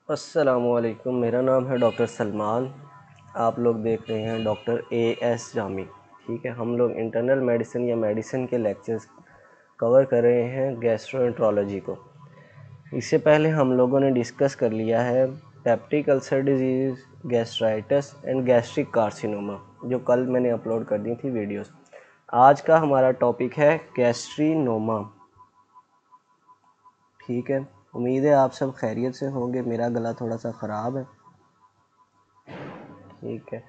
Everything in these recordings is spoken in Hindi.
अस्सलामुअलैकुम, मेरा नाम है डॉक्टर सलमान। आप लोग देख रहे हैं डॉक्टर एएस जामी। ठीक है, हम लोग इंटरनल मेडिसिन या मेडिसिन के लेक्चर्स कवर कर रहे हैं गैस्ट्रोएंट्रोलॉजी को। इससे पहले हम लोगों ने डिस्कस कर लिया है peptic ulcer disease, gastritis and gastric carcinoma, जो कल मैंने अपलोड कर दी थी वीडियोस। आज का हमारा टॉपिक है गैस्ट्रीनोमा। ठीक है, उम्मीद है आप सब खैरियत से होंगे। मेरा गला थोड़ा सा ख़राब है। ठीक है,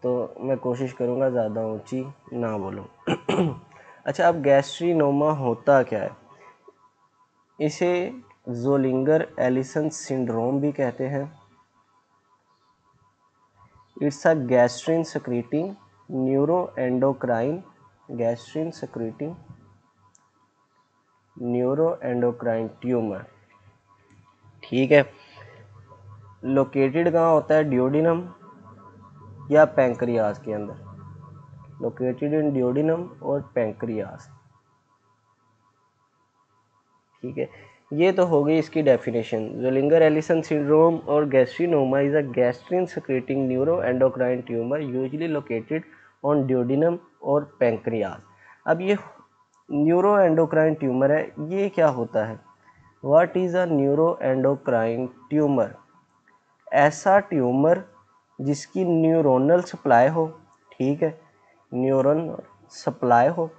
तो मैं कोशिश करूँगा ज़्यादा ऊंची ना बोलूँ। अच्छा, अब गैस्ट्रीनोमा होता क्या है? इसे ज़ोलिंगर एलिसन सिंड्रोम भी कहते हैं। It's a gastrin secreting neuroendocrine tumour. ठीक है, लोकेटेड कहाँ होता है? ड्यूोडेनम या पैंक्रियाज के अंदर। लोकेटेड इन ड्यूोडेनम और पैंक्रियाज। ठीक है, ये तो हो गई इसकी डेफिनेशन। ज़ोलिंगर एलिसन सिंड्रोम और gastrinoma is a gastrin secreting neuroendocrine tumour usually located on duodenum और पैंक्रियाज। अब ये न्यूरोएंडोक्राइन ट्यूमर है, ये क्या होता है? What is a neuroendocrine tumour? ऐसा ट्यूमर जिसकी न्यूरोनल सप्लाई हो। ठीक है, न्यूरॉन सप्लाई हो,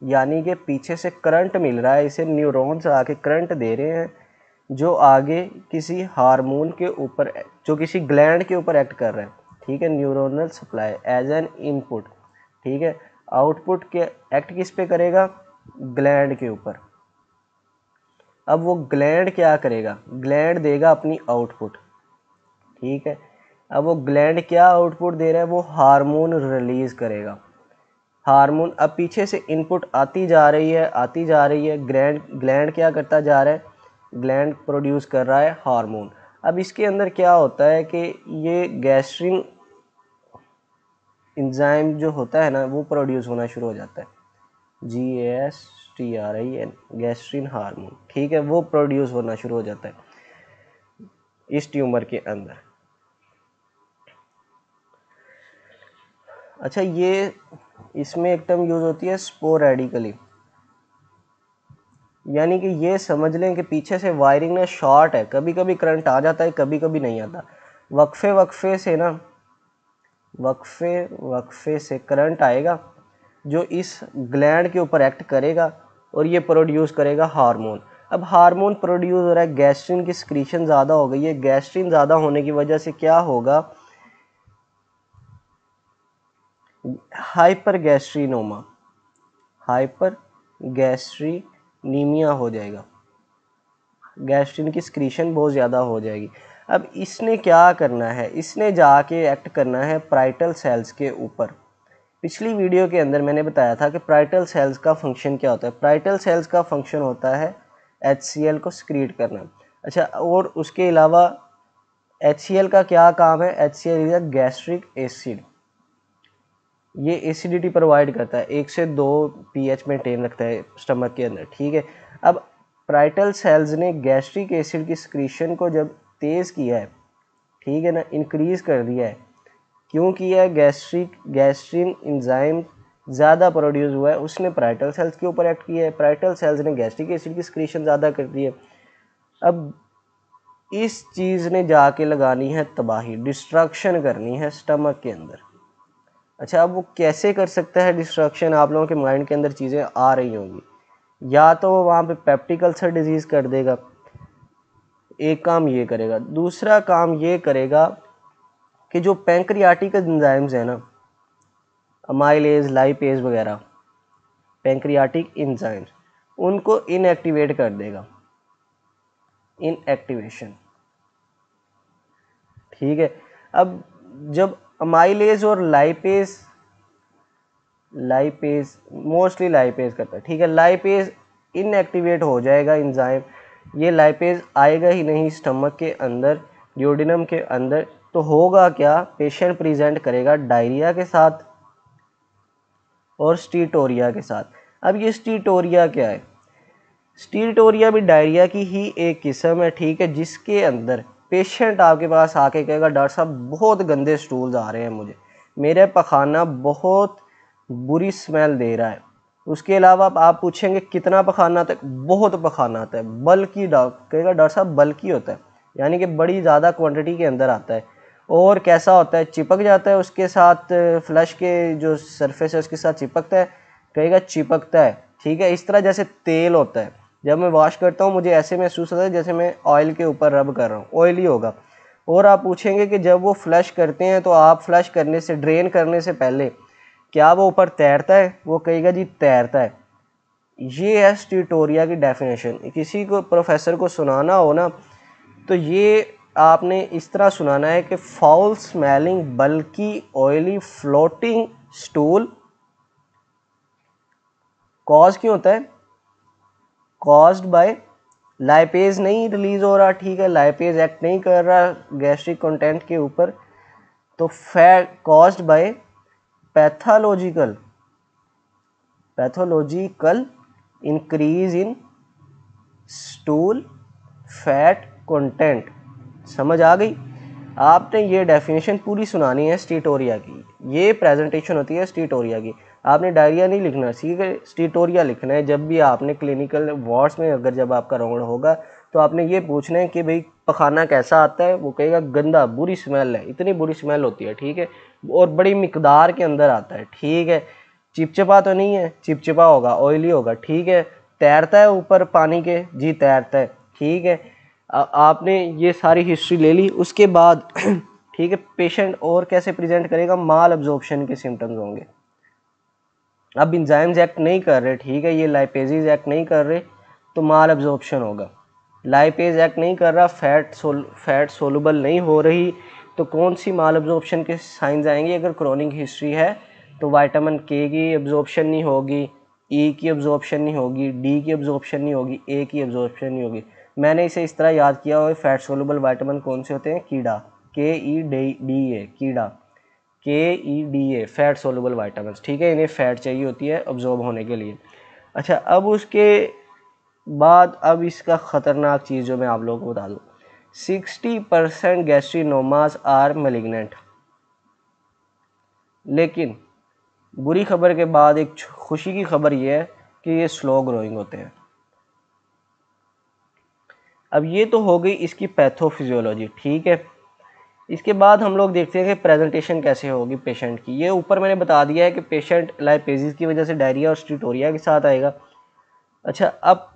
यानी कि पीछे से करंट मिल रहा है, इसे न्यूरॉन्स आके करंट दे रहे हैं, जो आगे किसी हार्मोन के ऊपर, जो किसी ग्लैंड के ऊपर एक्ट कर रहा है। ठीक है, neuronal supply as an input. ठीक है, आउटपुट के एक्ट किस पे करेगा? ग्लैंड के ऊपर। अब वो ग्लैंड क्या करेगा? ग्लैंड देगा अपनी आउटपुट। ठीक है, अब वो ग्लैंड क्या आउटपुट दे रहा है? वो हार्मोन रिलीज करेगा। हार्मोन, अब पीछे से इनपुट आती जा रही है, ग्लैंड क्या करता जा रहा है? ग्लैंड प्रोड्यूस कर रहा है हार्मोन। अब इसके अंदर क्या होता है कि ये गैस्ट्रिन एंजाइम जो होता है ना, वो प्रोड्यूस होना शुरू हो जाता है। GASTRIN, gastrin hormone. ठीक है, वो प्रोड्यूस होना शुरू हो जाता है इस ट्यूमर के अंदर। अच्छा, ये इसमें एक टर्म यूज होती है स्पोरेडिकली, यानी कि ये समझ लें कि पीछे से वायरिंग में शॉर्ट है, कभी कभी करंट आ जाता है, कभी कभी नहीं आता। वक्फे से ना, वक्फे से करंट आएगा, जो इस ग्लैंड के ऊपर एक्ट करेगा और ये प्रोड्यूस करेगा हार्मोन। अब हार्मोन प्रोड्यूस हो रहा है, गैस्ट्रिन की सिक्रीशन ज़्यादा हो गई है। गैस्ट्रिन ज़्यादा होने की वजह से क्या होगा? हाइपरगैस्ट्रीनोमा, हाइपरगैस्ट्रीनीमिया हो जाएगा। गैस्ट्रिन की सिक्रीशन बहुत ज़्यादा हो जाएगी। अब इसने क्या करना है? इसने जाके एक्ट करना है पाराइटल सेल्स के ऊपर। पिछली वीडियो के अंदर मैंने बताया था कि पाराइटल सेल्स का फंक्शन क्या होता है। पाराइटल सेल्स का फंक्शन होता है HCl को सिक्रीट करना। अच्छा, और उसके अलावा HCl का क्या काम है? HCl is a gastric acid. ये एसिडिटी प्रोवाइड करता है, 1 से 2 pH मेंटेन रखता है स्टमक के अंदर। ठीक है, अब पाराइटल सेल्स ने गैस्ट्रिक एसिड की सिक्रीशन को जब तेज़ किया है, ठीक है ना, इंक्रीज कर दिया है। क्यों किया है? गैस्ट्रिन एंजाइम ज़्यादा प्रोड्यूस हुआ है, उसने पाराइटल सेल्स के ऊपर एक्ट किया है। पाराइटल सेल्स ने गैस्ट्रिक एसिड की सिक्रीशन ज़्यादा कर दी है। अब इस चीज़ ने जाके लगानी है तबाही, डिस्ट्रक्शन करनी है स्टमक के अंदर। अच्छा, अब वो कैसे कर सकता है डिस्ट्रक्शन? आप लोगों के माइंड के अंदर चीज़ें आ रही होंगी। या तो वो वहाँ पे पेप्टिक अल्सर डिजीज़ कर देगा, एक काम ये करेगा। दूसरा काम ये करेगा कि जो पैंक्रियाटिक एंजाइम्स है ना, अमाइलेज, लाइपेज वगैरह, पैंक्रियाटिक एंजाइम्स, उनको इनएक्टिवेट कर देगा। इनएक्टिवेशन। ठीक है, अब जब अमाइलेज और लाइपेज मोस्टली लाइपेज करता है। ठीक है, लाइपेज इनएक्टिवेट हो जाएगा एंजाइम, ये लाइपेज आएगा ही नहीं स्टमक के अंदर, ड्यूोडेनम के अंदर। तो होगा क्या? पेशेंट प्रेजेंट करेगा डायरिया के साथ और स्टीटोरिया के साथ। अब ये स्टीटोरिया क्या है? स्टीटोरिया भी डायरिया की ही एक किस्म है। ठीक है, जिसके अंदर पेशेंट आपके पास आके कहेगा डॉक्टर साहब बहुत गंदे स्टूल्स आ रहे हैं मुझे, मेरा पखाना बहुत बुरी स्मेल दे रहा है। उसके अलावा आप पूछेंगे कितना पखाना आता है, बहुत पखाना आता है, बल्कि कहेगा डॉक्टर साहब बल्कि होता है, यानी कि बड़ी ज़्यादा क्वांटिटी के अंदर आता है। और कैसा होता है, चिपक जाता है उसके साथ, फ्लश के जो सरफेस है उसके साथ चिपकता है, कहेगा चिपकता है, ठीक है। इस तरह जैसे तेल होता है, जब मैं वॉश करता हूँ मुझे ऐसे महसूस होता है जैसे मैं ऑयल के ऊपर रब कर रहा हूँ, ऑयली होगा। और आप पूछेंगे कि जब वो फ्लश करते हैं तो आप फ्लश करने से, ड्रेन करने से पहले क्या वो ऊपर तैरता है, वो कहेगा जी तैरता है। ये है स्टीटोरिया की डेफिनेशन। किसी को प्रोफेसर को सुनाना हो ना तो ये आपने इस तरह सुनाना है कि फाउल स्मेलिंग बल्कि ऑयली फ्लोटिंग स्टूल कॉज क्यों होता है, कॉज्ड बाय लाइपेज नहीं रिलीज हो रहा, ठीक है, लाइपेज एक्ट नहीं कर रहा गैस्ट्रिक कंटेंट के ऊपर, तो fat caused by pathological increase in stool fat content. समझ आ गई? आपने ये डेफिनेशन पूरी सुनानी है स्टीटोरिया की, ये प्रेजेंटेशन होती है स्टीटोरिया की। आपने डायरिया नहीं लिखना, ठीक है, स्टीटोरिया लिखना है। जब भी आपने क्लिनिकल वार्ड्स में अगर जब आपका राउंड होगा तो आपने ये पूछना है कि भाई पखाना कैसा आता है, वो कहेगा गंदा, बुरी स्मेल है, इतनी बुरी स्मेल होती है, ठीक है, और बड़ी मिकदार के अंदर आता है, ठीक है। चिपचिपा तो नहीं है, चिपचिपा होगा, ऑयली होगा, ठीक है। तैरता है ऊपर पानी के, जी तैरता है, ठीक है। आपने ये सारी हिस्ट्री ले ली। उसके बाद ठीक है, पेशेंट और कैसे प्रेजेंट करेगा, माल अब्जॉर्प्शन के सिम्टम्स होंगे। अब इंजाइम्स एक्ट नहीं कर रहे, ठीक है, ये लाइपेजेस एक्ट नहीं कर रहे तो माल अब्जॉर्प्शन होगा। लाइपेज एक्ट नहीं कर रहा, फैट सोलुबल नहीं हो रही, तो कौन सी माल अब्जॉर्प्शन के साइंस आएंगे? अगर क्रोनिक हिस्ट्री है तो विटामिन के की अब्जॉर्प्शन नहीं होगी, ई की अब्जॉर्प्शन नहीं होगी, डी की अब्जॉर्प्शन नहीं होगी, ए की अब्जॉर्प्शन नहीं होगी। मैंने इसे इस तरह याद किया हुआ, फैट सोलुबल विटामिन कौन से होते हैं? कीड़ा, के ई डी ए, कीड़ा, के E D A, fat soluble vitamin, ठीक है, इन्हें फैट चाहिए होती है अब्जॉर्ब होने के लिए। अच्छा, अब उसके बाद अब इसका ख़तरनाक चीज़ जो मैं आप लोगों को बता दूँ, 60% गैस्ट्रिनोमास आर मैलिग्नेंट। लेकिन बुरी खबर के बाद एक खुशी की खबर यह है कि ये स्लो ग्रोइंग होते हैं। अब ये तो हो गई इसकी पैथोफिजियोलॉजी, ठीक है। इसके बाद हम लोग देखते हैं कि प्रेजेंटेशन कैसे होगी पेशेंट की। ये ऊपर मैंने बता दिया है कि पेशेंट लाइपेजिस की वजह से डायरिया और स्टीटोरिया के साथ आएगा। अच्छा, अब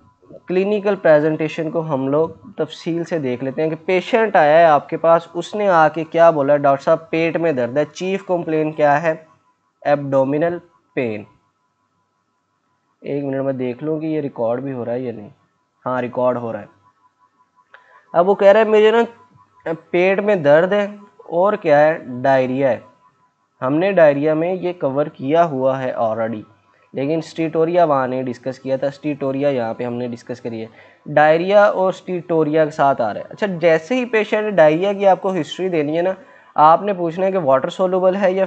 क्लिनिकल प्रेजेंटेशन को हम लोग तफसील से देख लेते हैं कि पेशेंट आया है आपके पास, उसने आके क्या बोला, डॉक्टर साहब पेट में दर्द है। चीफ कंप्लेन क्या है? Abdominal pain. एक मिनट में देख लूँ कि ये रिकॉर्ड भी हो रहा है या नहीं। हाँ, रिकॉर्ड हो रहा है। अब वो कह रहा है मुझे ना पेट में दर्द है और क्या है, डायरिया है। हमने डायरिया में ये कवर किया हुआ है ऑलरेडी, लेकिन स्टीटोरिया वहाँ नहीं डिस्कस किया था, स्टीटोरिया यहाँ पे हमने डिस्कस करी है। डायरिया और स्टीटोरिया के साथ आ रहा है। अच्छा, जैसे ही पेशेंट डायरिया की आपको हिस्ट्री देनी है ना, आपने पूछना है कि वाटर सोलुबल है या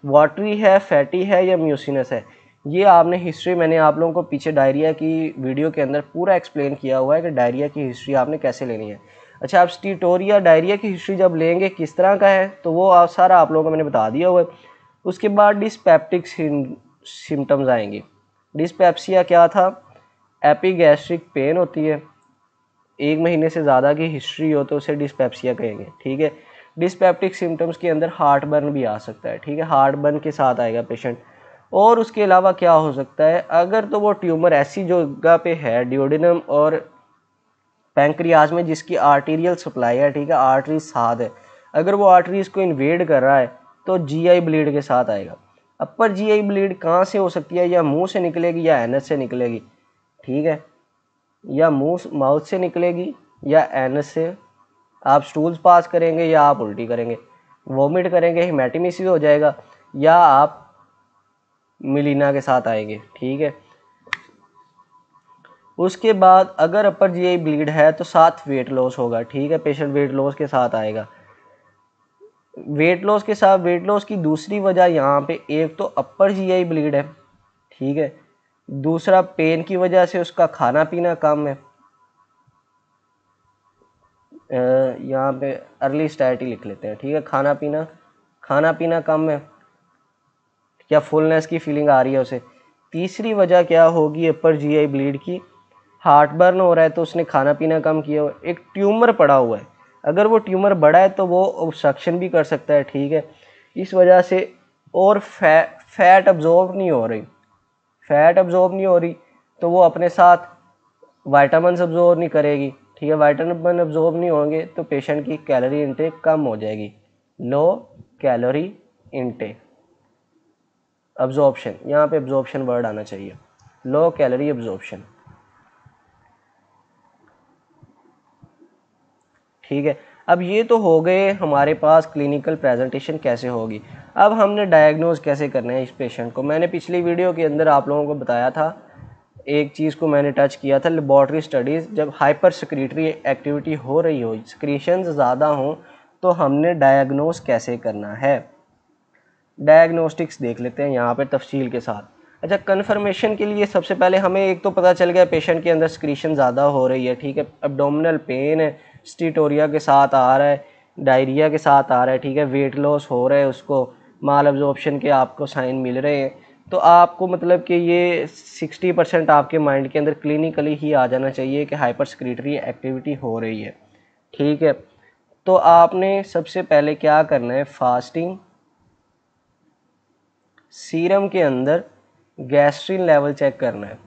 वाटरी है, फैटी है या म्यूसिनस है। ये आपने हिस्ट्री, मैंने आप लोगों को पीछे डायरिया की वीडियो के अंदर पूरा एक्सप्लेन किया हुआ है कि डायरिया की हिस्ट्री आपने कैसे लेनी है। अच्छा, आप स्टीटोरिया डायरिया की हिस्ट्री जब लेंगे किस तरह का है तो वो सारा आप लोगों को मैंने बता दिया हुआ है। उसके बाद डिस्पेप्टिक सिम्टम्स आएंगे। डिस्पेप्सिया क्या था? एपिगैस्ट्रिक पेन होती है, 1 महीने से ज़्यादा की हिस्ट्री हो तो उसे डिस्पेप्सिया कहेंगे, ठीक है। डिस्पेप्टिक सिम्टम्स के अंदर हार्ट बर्न भी आ सकता है, ठीक है, हार्ट बर्न के साथ आएगा पेशेंट। और उसके अलावा क्या हो सकता है, अगर तो वो ट्यूमर ऐसी जगह पे है डिओडिनम और पैंक्रियाज में जिसकी आर्टीरियल सप्लाई है, ठीक है, आर्टरी साथ है, अगर वो आर्टरीज को इन्वेड कर रहा है तो जीआई ब्लीड के साथ आएगा। अपर जीआई ब्लीड कहाँ से हो सकती है? या मुंह से निकलेगी या एनस से निकलेगी, ठीक है, या मुंह माउथ से निकलेगी या एनस से। आप स्टूल्स पास करेंगे या आप उल्टी करेंगे, वॉमिट करेंगे, हिमेटिमिसिस हो जाएगा, या आप मिलीना के साथ आएंगे, ठीक है। उसके बाद अगर अपर जीआई ब्लीड है तो साथ वेट लॉस होगा, ठीक है, पेशेंट वेट लॉस के साथ आएगा। वेट लॉस के साथ, वेट लॉस की दूसरी वजह यहाँ पे एक तो अपर जीआई ब्लीड है, ठीक है, दूसरा पेन की वजह से उसका खाना पीना कम है, यहाँ पे अर्ली स्टैट ही लिख लेते हैं, ठीक है। खाना पीना कम है या फुलनेस की फीलिंग आ रही है उसे। तीसरी वजह क्या होगी अपर जीआई ब्लीड की, हार्ट बर्न हो रहा है तो उसने खाना पीना कम किया। एक ट्यूमर पड़ा हुआ है, अगर वो ट्यूमर बड़ा है तो वो ऑब्स्ट्रक्शन भी कर सकता है, ठीक है। इस वजह से और फैट अब्जॉर्ब नहीं हो रही, तो वो अपने साथ वाइटामिन अब्जॉर्ब नहीं करेगी, ठीक है। वाइटामिन अब्जॉर्ब नहीं होंगे तो पेशेंट की कैलोरी इनटेक कम हो जाएगी, लो कैलोरी इनटेक। अब्जॉर्प्शन, यहाँ पे अब्जॉर्प्शन वर्ड आना चाहिए, लो कैलोरी अब्जॉर्प्शन, ठीक है। अब ये तो हो गए हमारे पास क्लिनिकल प्रेजेंटेशन कैसे होगी। अब हमने डायग्नोज कैसे करना है इस पेशेंट को। मैंने पिछली वीडियो के अंदर आप लोगों को बताया था, एक चीज़ को मैंने टच किया था, लेबॉर्ट्री स्टडीज़। जब हाइपर सिक्रीटरी एक्टिविटी हो रही हो, सिक्रीशंस ज़्यादा हों, तो हमने डायग्नोज कैसे करना है। डायग्नोस्टिक्स देख लेते हैं यहाँ पर तफसील के साथ। अच्छा, कन्फर्मेशन के लिए सबसे पहले हमें एक तो पता चल गया पेशेंट के अंदर सिक्रीशन ज़्यादा हो रही है, ठीक है। एब्डोमिनल पेन है, स्टीटोरिया के साथ आ रहा है, डायरिया के साथ आ रहा है, ठीक है। वेट लॉस हो रहा है उसको, माल अब्जॉर्प्शन के आपको साइन मिल रहे हैं, तो आपको मतलब कि ये 60% आपके माइंड के अंदर क्लिनिकली ही आ जाना चाहिए कि हाइपर सिक्रीटरी एक्टिविटी हो रही है, ठीक है। तो आपने सबसे पहले क्या करना है, फास्टिंग, सीरम के अंदर गैस्ट्रिन लेवल चेक करना है।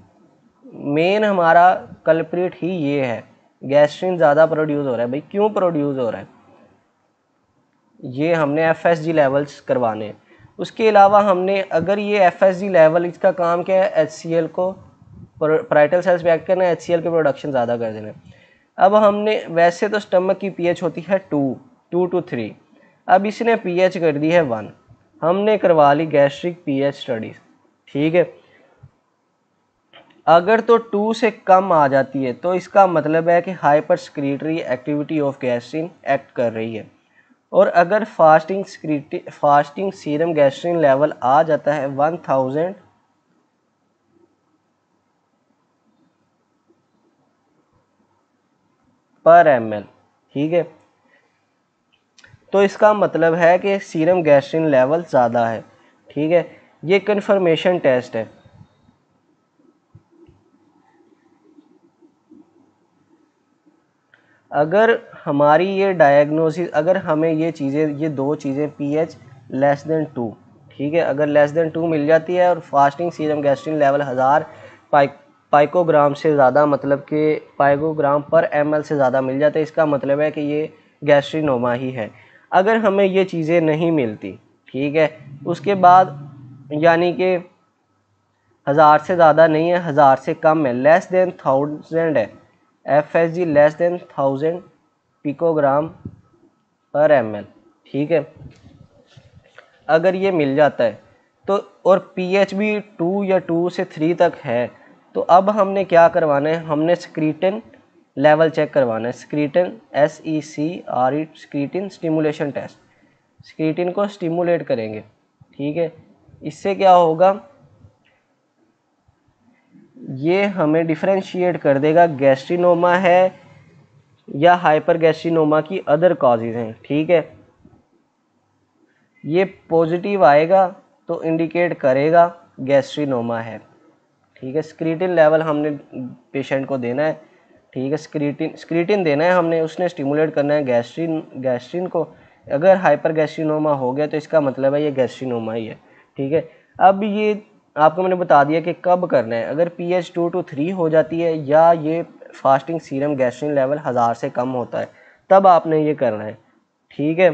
मेन हमारा कल्प्रिट ही ये है, गैस्ट्रिन ज़्यादा प्रोड्यूस हो रहा है। भाई क्यों प्रोड्यूस हो रहा है, ये हमने एफएसजी लेवल्स करवाने हैं। उसके अलावा हमने, अगर ये एफएसजी लेवल, इसका काम क्या है, एचसीएल को, पैराइटल सेल्स पे एक्ट करना है, एचसीएल की प्रोडक्शन ज़्यादा कर देना है। अब हमने, वैसे तो स्टमक की पीएच होती है 2 to 3, अब इसने पीएच कर दी है 1। हमने करवा ली गैस्ट्रिक पीएच स्टडीज, ठीक है। अगर तो 2 से कम आ जाती है तो इसका मतलब है कि hyper secretory activity of gastrin act कर रही है। और अगर फास्टिंग सीरम गैस्ट्रिन लेवल आ जाता है 1000 पर ml, ठीक है, तो इसका मतलब है कि सीरम गैस्ट्रिन लेवल ज़्यादा है, ठीक है। ये कन्फर्मेशन टेस्ट है। अगर हमारी ये डायग्नोसिस, अगर हमें ये चीज़ें, ये दो चीज़ें, पीएच लेस देन 2, ठीक है, अगर लेस देन 2 मिल जाती है और फास्टिंग सीरम गैस्ट्रिन लेवल 1000 पाइकोग्राम से ज़्यादा, मतलब कि पाइकोग्राम पर ml से ज़्यादा मिल जाता है, इसका मतलब है कि ये गैस्ट्रिनोमा ही है। अगर हमें ये चीज़ें नहीं मिलती, ठीक है, उसके बाद यानी कि 1000 से ज़्यादा नहीं है, 1000 से कम है, लेस देन 1000 है, एफएसजी लेस देन 1000 पिकोग्राम पर ml, ठीक है, अगर ये मिल जाता है तो, और पीएच भी 2 या 2 से 3 तक है, तो अब हमने क्या करवाना है, हमने स्क्रीटिन लेवल चेक करवाना है। स्क्रीटिन, SECRE, स्क्रीटिन स्टिमुलेशन टेस्ट, स्क्रीटिन को स्टिमुलेट करेंगे, ठीक है। इससे क्या होगा, ये हमें डिफरेंशिएट कर देगा गैस्ट्रिनोमा है या हाइपर गैस्ट्रिनोमा की अदर कॉजेज़ हैं, ठीक है। ये पॉजिटिव आएगा तो इंडिकेट करेगा गैस्ट्रिनोमा है, ठीक है। स्क्रीटिन लेवल हमने पेशेंट को देना है, ठीक है, स्क्रीटिन देना है हमने, उसने स्टिमुलेट करना है गैस्ट्रिन को। अगर हाइपर गैस्ट्रिनोमा हो गया तो इसका मतलब है ये गैस्ट्रिनोमा ही है, ठीक है। अब ये आपको मैंने बता दिया कि कब करना है, अगर पीएच 2 to 3 हो जाती है या ये फास्टिंग सीरम गैस्ट्रिन लेवल 1000 से कम होता है, तब आपने ये करना है, ठीक है।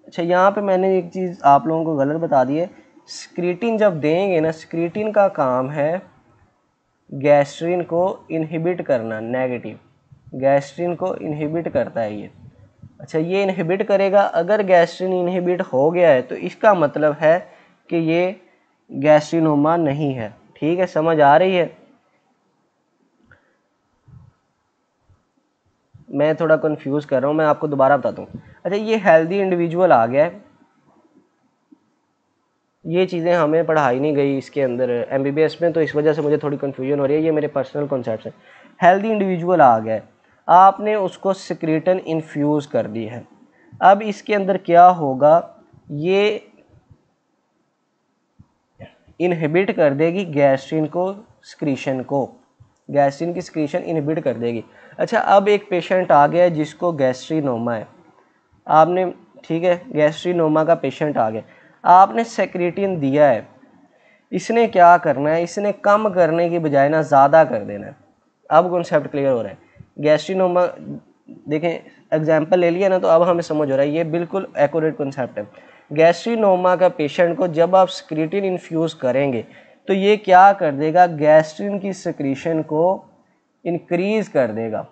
अच्छा, यहाँ पे मैंने एक चीज़ आप लोगों को गलत बता दी है। स्क्रीटिन जब देंगे ना, स्क्रीटिन का काम है गैस्ट्रिन को इनहिबिट करना, नेगेटिव, गैस्ट्रिन को इनहिबिट करता है ये। अच्छा, ये इनहिबिट करेगा, अगर गैस्ट्रिन इनहिबिट हो गया है तो इसका मतलब है कि ये गैस्ट्रिनोमा नहीं है, ठीक है, समझ आ रही है। मैं थोड़ा कंफ्यूज कर रहा हूँ, मैं आपको दोबारा बताता हूँ। अच्छा, ये हेल्दी इंडिविजुअल आ गया है, ये चीज़ें हमें पढ़ाई नहीं गई इसके अंदर MBBS में, तो इस वजह से मुझे थोड़ी कन्फ्यूजन हो रही है। ये मेरे पर्सनल कॉन्सेप्ट हैं। हेल्दी इंडिविजुअल आ गया, आपने उसको सिक्रेटन इन्फ्यूज़ कर दी है। अब इसके अंदर क्या होगा, ये इनहिबिट कर देगी गैस्ट्रिन को, स्क्रीशन को, गैस्ट्रिन की स्क्रीशन इनहिबिट कर देगी। अच्छा, अब एक पेशेंट आ गया जिसको गैस्ट्रिनोमा है, आपने, ठीक है, गैस्ट्रिनोमा का पेशेंट आ गया, आपने सेक्रेटिन दिया है, इसने क्या करना है, इसने कम करने की बजाय ना ज़्यादा कर देना है। अब कॉन्सेप्ट क्लियर हो रहा है। गैस्ट्रिनोमा देखें, एग्जाम्पल ले लिया ना, तो अब हमें समझ हो रहा है, ये बिल्कुल एक्यूरेट कॉन्सेप्ट है। गैस्ट्रिनोमा का पेशेंट को जब आप सेक्रेटिन इन्फ्यूज़ करेंगे तो ये क्या कर देगा, गैस्ट्रिन की सेक्रीशन को इंक्रीज़ कर देगा,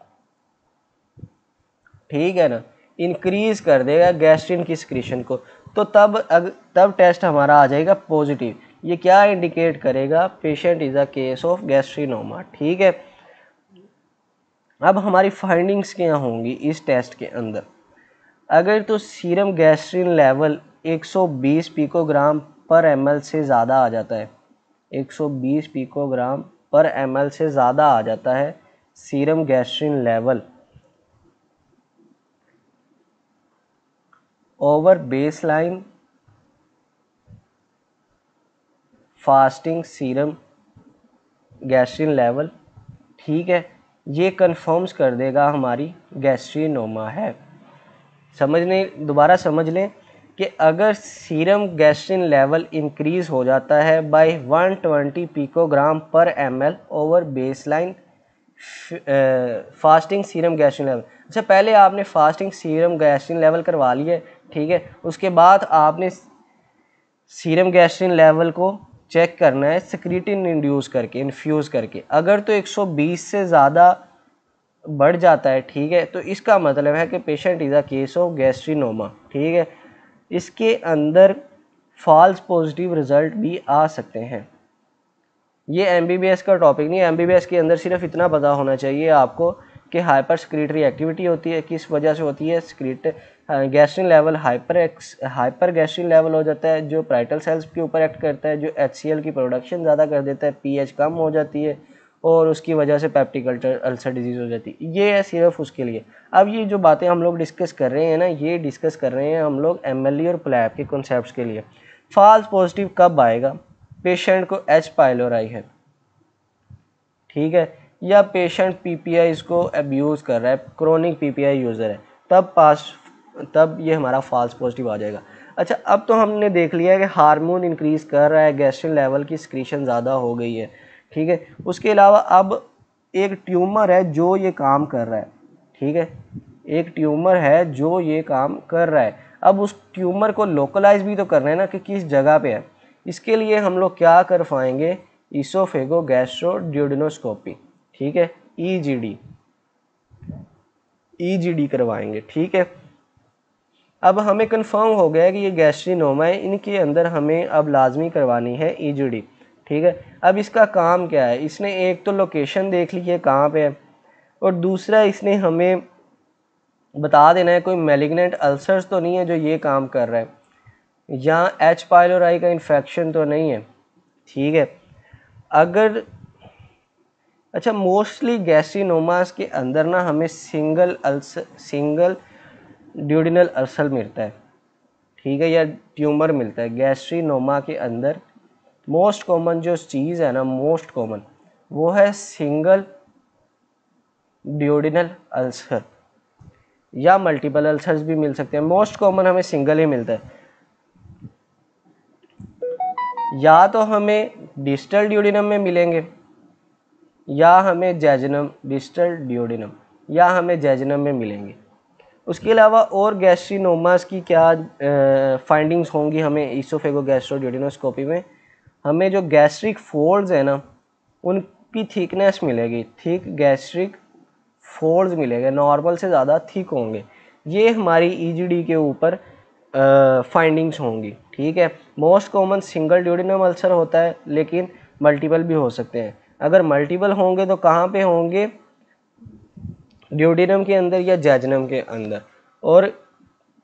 ठीक है ना, इंक्रीज़ कर देगा गैस्ट्रिन की सेक्रीशन को। तो तब टेस्ट हमारा आ जाएगा पॉजिटिव। ये क्या इंडिकेट करेगा, patient is a case of gastrinoma, ठीक है। अब हमारी फाइंडिंग्स क्या होंगी इस टेस्ट के अंदर। अगर तो सीरम गैस्ट्रिन लेवल 120 पिकोग्राम पर ml से ज़्यादा आ जाता है, 120 पिकोग्राम पर ml से ज़्यादा आ जाता है serum gastrin level over baseline fasting serum gastrin level, ठीक है, ये कन्फर्म्स कर देगा हमारी गैस्ट्रिनोमा है। दोबारा समझ लें कि अगर सीरम गैस्ट्रिन लेवल इंक्रीज़ हो जाता है बाय 120 पिकोग्राम पर ml over baseline fasting serum gastrin level. अच्छा, पहले आपने फास्टिंग सीरम गैस्ट्रिन लेवल करवा लिया, ठीक है, उसके बाद आपने सीरम गैस्ट्रिन लेवल को चेक करना है सेक्रेटिन इंड्यूस करके, इन्फ्यूज़ करके। अगर तो 120 से ज़्यादा बढ़ जाता है, ठीक है, तो इसका मतलब है कि patient is a case of gastrinoma, ठीक है। इसके अंदर फॉल्स पॉजिटिव रिजल्ट भी आ सकते हैं। ये MBBS का टॉपिक नहीं है। MBBS के अंदर सिर्फ इतना पता होना चाहिए आपको कि हाइपर सेक्रेटरी एक्टिविटी होती है, किस वजह से होती है, gastrin level hyper gastrin level हो जाता है जो पाराइटल सेल्स के ऊपर एक्ट करता है, जो HCl की प्रोडक्शन ज़्यादा कर देता है, pH कम हो जाती है और उसकी वजह से पेप्टिक अल्सर डिजीज़ हो जाती है। ये है सिर्फ उसके लिए। अब ये जो बातें हम लोग डिस्कस कर रहे हैं ना, ये डिस्कस कर रहे हैं हम लोग MLE और प्लैब के कॉन्सेप्ट्स के लिए। फॉल्स पॉजिटिव कब आएगा, पेशेंट को H पाइलोराई है, ठीक है, या पेशेंट PPI को अब्यूज़ कर रहा है, क्रोनिक PPI यूज़र है, तब ये हमारा फॉल्स पॉजिटिव आ जाएगा। अच्छा, अब तो हमने देख लिया है कि हार्मोन इंक्रीज़ कर रहा है, गैस्ट्रिन लेवल की सिक्रीशन ज़्यादा हो गई है, ठीक है। उसके अलावा अब एक ट्यूमर है जो ये काम कर रहा है, ठीक है, एक ट्यूमर है जो ये काम कर रहा है। अब उस ट्यूमर को लोकलाइज भी तो करना है ना कि किस जगह पे है। इसके लिए हम लोग क्या कर पाएंगे, इसोफेगो गैस्ट्रोड्यूडेनोस्कोपी, ठीक है, EGD करवाएंगे, ठीक है। अब हमें कंफर्म हो गया कि ये गैस्ट्रिनोमा है, इनके अंदर हमें अब लाजमी करवानी है EGD, ठीक है। अब इसका काम क्या है, इसने एक तो लोकेशन देख ली है कहाँ पे है, और दूसरा इसने हमें बता देना है कोई मैलिग्नेंट अल्सर्स तो नहीं है जो ये काम कर रहा है, या H पाइलोराई का इन्फेक्शन तो नहीं है, ठीक है। अगर अच्छा, मोस्टली गैस्ट्रिनोमास के अंदर ना हमें सिंगल ड्यूडिनल अल्सर मिलता है, ठीक है, या ट्यूमर मिलता है। गैस्ट्रिनोमा के अंदर मोस्ट कॉमन जो चीज़ है ना, मोस्ट कॉमन वो है सिंगल ड्यूडिनल अल्सर, या मल्टीपल अल्सर्स भी मिल सकते हैं। मोस्ट कॉमन हमें सिंगल ही मिलता है। या तो हमें डिस्टल ड्यूडिनम में मिलेंगे, या हमें जैजनम, डिस्टल ड्यूडिनम, या हमें जैजनम में मिलेंगे। उसके अलावा और गैस्ट्रिनोमास की क्या फाइंडिंग्स होंगी हमें इसोफेगो गैस्ट्रोड्यूडेनोस्कोपी में, हमें जो गैस्ट्रिक फोल्ड्स है ना उनकी थिकनेस मिलेगी, थिक गैस्ट्रिक फोल्ड्स मिलेंगे, नॉर्मल से ज़्यादा थिक होंगे। ये हमारी EGD के ऊपर फाइंडिंग्स होंगी, ठीक है। Most common single duodenum ulcer होता है, लेकिन मल्टीपल भी हो सकते हैं। अगर मल्टीपल होंगे तो कहाँ पे होंगे, ड्यूडिनम के अंदर या जैजनम के अंदर। और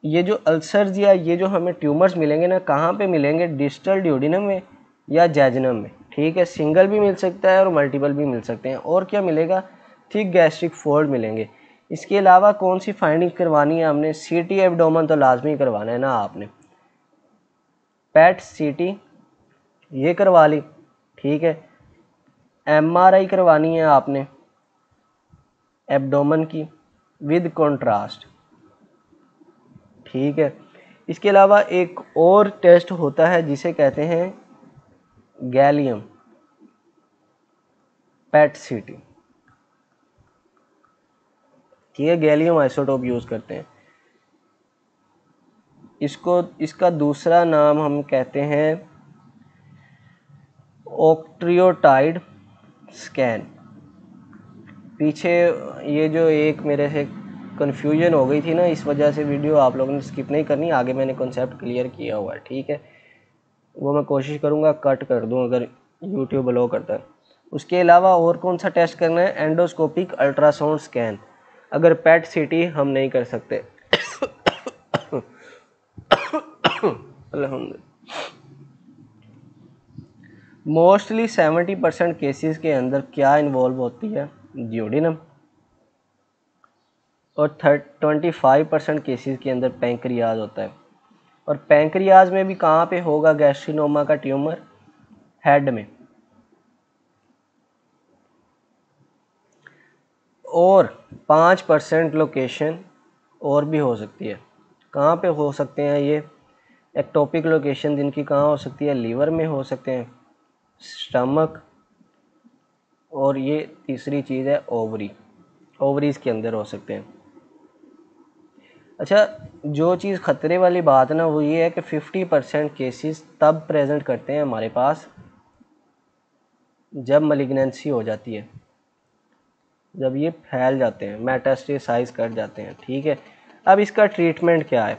ये जो अल्सर्स या ये जो हमें ट्यूमर्स मिलेंगे ना, कहाँ पे मिलेंगे? डिस्टल ड्यूडिनम में या जैजनम में, ठीक है। सिंगल भी मिल सकता है और मल्टीपल भी मिल सकते हैं। और क्या मिलेगा? थिक गैस्ट्रिक फोल्ड मिलेंगे। इसके अलावा कौन सी फाइंडिंग करवानी है हमने? सीटी एब्डोमेन तो लाजमी करवाना है ना आपने, पैट सीटी ये करवा ली, ठीक है। एमआरआई करवानी है आपने एब्डोमेन की विद कॉन्ट्रास्ट, ठीक है। इसके अलावा एक और टेस्ट होता है जिसे कहते हैं गैलियम पैट सीटी, ठीक है। गैलियम आइसोटोप यूज़ करते हैं इसको। इसका दूसरा नाम हम कहते हैं ऑक्ट्रियोटाइड स्कैन। पीछे ये जो एक मेरे से कन्फ्यूजन हो गई थी ना, इस वजह से वीडियो आप लोगों ने स्किप नहीं करनी, आगे मैंने कॉन्सेप्ट क्लियर किया हुआ है, ठीक है। वो मैं कोशिश करूँगा कट कर दूँ अगर यूट्यूब अलो करता है। उसके अलावा और कौन सा टेस्ट करना है? एंडोस्कोपिक अल्ट्रासाउंड स्कैन, अगर पैट सीटी हम नहीं कर सकते। मोस्टली 70% केसेस के अंदर क्या इन्वॉल्व होती है? ड्यूडेनम। और 25% केसेस के अंदर पैंक्रियाज होता है। और पैंक्रियाज में भी कहाँ पे होगा गैस्ट्रिनोमा का ट्यूमर? हेड में। और 5% लोकेशन और भी हो सकती है। कहाँ पे हो सकते हैं ये? एक्टोपिक लोकेशन जिनकी कहाँ हो सकती है? लीवर में हो सकते हैं, स्टमक, और ये तीसरी चीज़ है ओवरी, ओवरीज के अंदर हो सकते हैं। अच्छा, जो चीज़ ख़तरे वाली बात है ना वो ये है कि 50% केसेस तब प्रेजेंट करते हैं हमारे पास जब मलिग्नेंसी हो जाती है, जब ये फैल जाते हैं, मेटास्टेसाइज कर जाते हैं, ठीक है। अब इसका ट्रीटमेंट क्या है?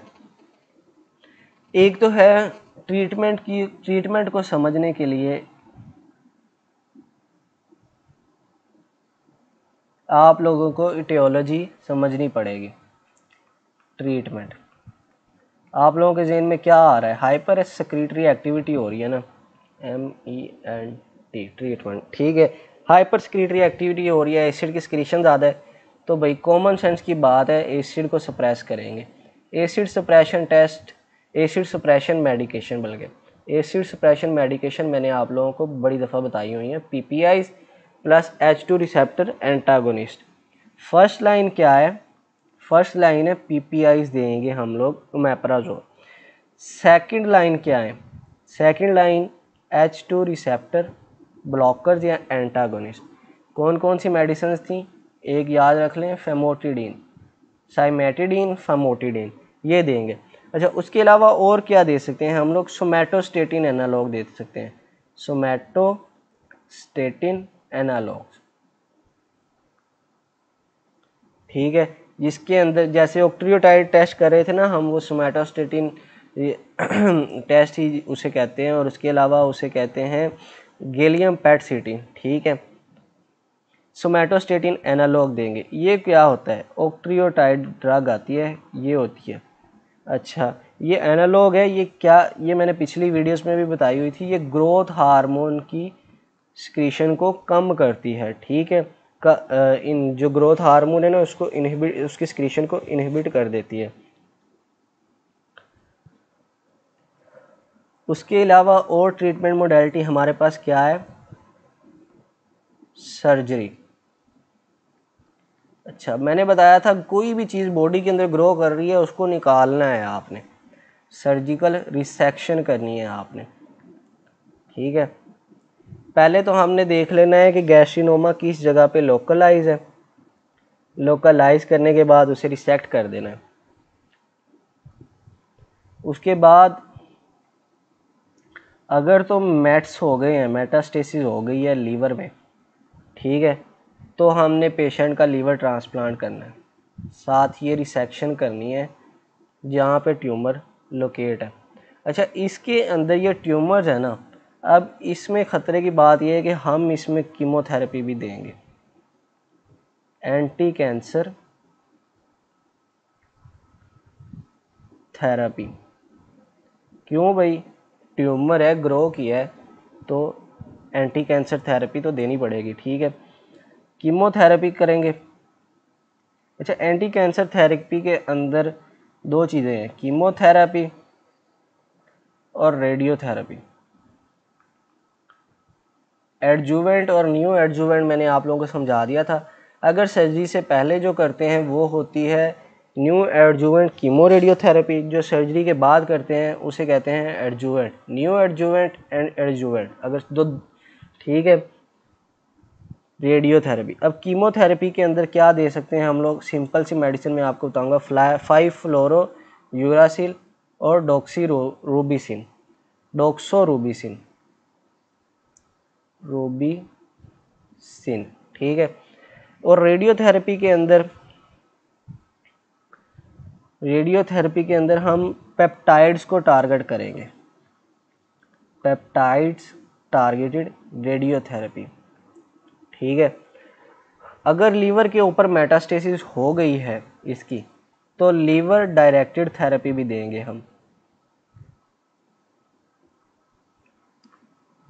एक तो है ट्रीटमेंट को समझने के लिए आप लोगों को इटियोलॉजी समझनी पड़ेगी। ट्रीटमेंट आप लोगों के जहन में क्या आ रहा है? हाइपर सेक्रेटरी एक्टिविटी हो रही है ना, MENT ट्रीटमेंट, ठीक है। हाइपर सेक्रेटरी एक्टिविटी हो रही है, एसिड की सिक्रीशन ज़्यादा है, तो भाई कॉमन सेंस की बात है, एसिड को सप्रेस करेंगे। Acid suppression test, acid suppression medication, बल्कि एसिड सप्रेशन मेडिकेशन मैंने आप लोगों को बड़ी दफ़ा बताई हुई है, PPIs plus H2 receptor antagonist. First line क्या है? फर्स्ट लाइन है PPIs देंगे हम लोग ओमेप्राजोल। सेकंड लाइन क्या है? Second line H2 receptor blockers या एंटागोनिस्ट। कौन कौन सी मेडिसिन थी? एक याद रख लें, फेमोटिडीन, साइमेटिडीन, फेमोटिडीन, ये देंगे। अच्छा, उसके अलावा और क्या दे सकते हैं हम लोग? सोमैटोस्टेटिन एनालॉग दे सकते हैं, सोमैटोस्टेटिन एनालॉग, ठीक है। जिसके अंदर जैसे ऑक्ट्रियोटाइड टेस्ट कर रहे थे ना हम, वो सोमैटोस्टेटिन टेस्ट ही उसे कहते हैं। और उसके अलावा उसे कहते हैं गैलियम पैट सीटी, ठीक है। सोमैटोस्टेटिन एनालॉग देंगे। ये क्या होता है? ऑक्ट्रियोटाइड ड्रग आती है, ये होती है। अच्छा, ये एनालॉग है, ये क्या? ये मैंने पिछली वीडियोस में भी बताई हुई थी, ये ग्रोथ हार्मोन की सिक्रीशन को कम करती है, ठीक है। इन जो ग्रोथ हार्मोन है ना उसको इनहिबिट, उसकी सिक्रीशन को इनहिबिट कर देती है। उसके अलावा और ट्रीटमेंट मोडेलिटी हमारे पास क्या है? सर्जरी। अच्छा, मैंने बताया था कोई भी चीज़ बॉडी के अंदर ग्रो कर रही है उसको निकालना है आपने, सर्जिकल रिसेक्शन करनी है आपने, ठीक है। पहले तो हमने देख लेना है कि गैस्ट्रिनोमा किस जगह पे लोकलाइज है। लोकलाइज करने के बाद उसे रिसेक्ट कर देना है। उसके बाद अगर तो मेट्स हो गए हैं, मेटास्टेसिस हो गई है लीवर में, ठीक है, तो हमने पेशेंट का लीवर ट्रांसप्लांट करना है, साथ ये रिसेक्शन करनी है जहाँ पे ट्यूमर लोकेट है। अच्छा, इसके अंदर ये ट्यूमर्स है ना, अब इसमें ख़तरे की बात यह है कि हम इसमें कीमोथेरेपी भी देंगे, एंटी कैंसर थेरेपी। क्यों भाई, ट्यूमर है, ग्रो किया है, तो एंटी कैंसर थेरेपी तो देनी पड़ेगी, ठीक है। कीमोथेरेपी करेंगे। अच्छा, एंटी कैंसर थेरेपी के अंदर दो चीज़ें हैं, कीमोथेरेपी और रेडियोथेरेपी। एडजुवेंट और न्यू एडजुवेंट मैंने आप लोगों को समझा दिया था। अगर सर्जरी से पहले जो करते हैं वो होती है न्यू एडजुवेंट कीमो रेडियोथेरेपी। जो सर्जरी के बाद करते हैं उसे कहते हैं adjuvant, new adjuvant and adjuvant, अगर दो, ठीक है। रेडियोथेरेपी। अब कीमोथेरेपी के अंदर क्या दे सकते हैं हम लोग, सिंपल सी मेडिसिन में आपको बताऊंगा, 5-फ्लोरो-यूरासिल और डॉक्सीरूबिसिन, डॉक्सोरूबिसिन, रूबिसिन, ठीक है। और रेडियोथेरेपी के अंदर हम पेप्टाइड्स को टारगेट करेंगे, पेप्टाइड्स टारगेटेड रेडियोथेरेपी, ठीक है। अगर लीवर के ऊपर मेटास्टेसिस हो गई है इसकी, तो लीवर डायरेक्टेड थेरेपी भी देंगे हम,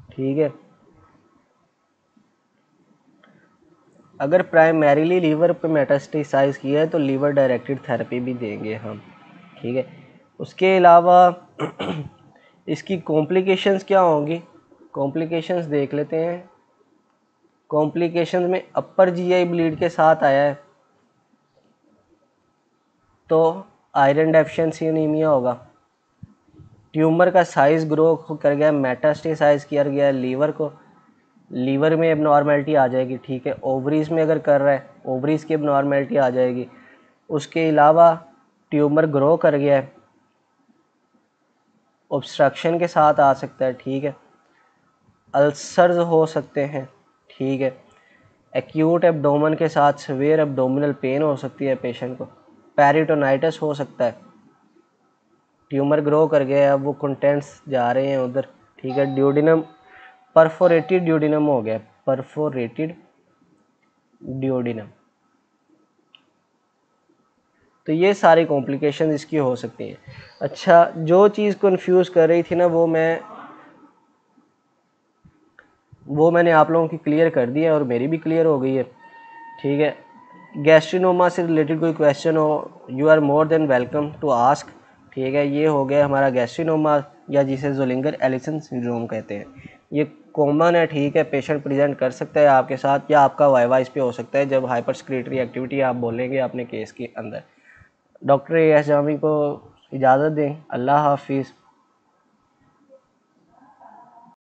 ठीक है। अगर प्राइमरीली लीवर पे मेटास्टेसाइज किया है तो लीवर डायरेक्टेड थेरेपी भी देंगे हम, ठीक है। उसके अलावा इसकी कॉम्प्लिकेशंस क्या होंगी, कॉम्प्लिकेशंस देख लेते हैं। कॉम्प्लिकेशंस में अपर जीआई ब्लीड के साथ आया है तो आयरन डेफिशिएंसी एनीमिया होगा। ट्यूमर का साइज ग्रो कर गया, मेटास्टेसाइज किया गया लीवर को, लीवर में एबनॉर्मेलिटी आ जाएगी, ठीक है। ओवरीज में अगर कर रहा है, ओवरीज की एबनॉर्मेलिटी आ जाएगी। उसके अलावा ट्यूमर ग्रो कर गया है, ऑब्स्ट्रक्शन के साथ आ सकता है, ठीक है। अल्सर्स हो सकते हैं, ठीक है। एक्यूट एब्डोमेन के साथ सीवियर एब्डोमिनल पेन हो सकती है पेशेंट को। पेरिटोनाइटिस हो सकता है, ट्यूमर ग्रो कर गया है, अब वो कंटेंट्स जा रहे हैं उधर, ठीक है। ड्यूडिनम, परफोरेटेड ड्यूडिनम हो गया, परफोरेटेड ड्यूडिनम। तो ये सारी कॉम्प्लिकेशन इसकी हो सकती हैं। अच्छा, जो चीज़ कंफ्यूज कर रही थी ना वो मैंने आप लोगों की क्लियर कर दी है और मेरी भी क्लियर हो गई है, ठीक है। गैस्ट्रिनोमा से रिलेटेड कोई क्वेश्चन हो, you are more than welcome to ask, ठीक है। ये हो गया हमारा गैस्ट्रिनोमा, या जिसे ज़ोलिंगर एलिसन सिंड्रोम कहते हैं। ये कॉमन है, ठीक है। पेशेंट प्रेजेंट कर सकता है आपके साथ, या आपका वाइवा इस पे हो सकता है जब हाइपर सेक्रेटरी एक्टिविटी आप बोलेंगे अपने केस के अंदर। डॉक्टर एस जामी को इजाज़त दें। अल्लाह हाफिज़।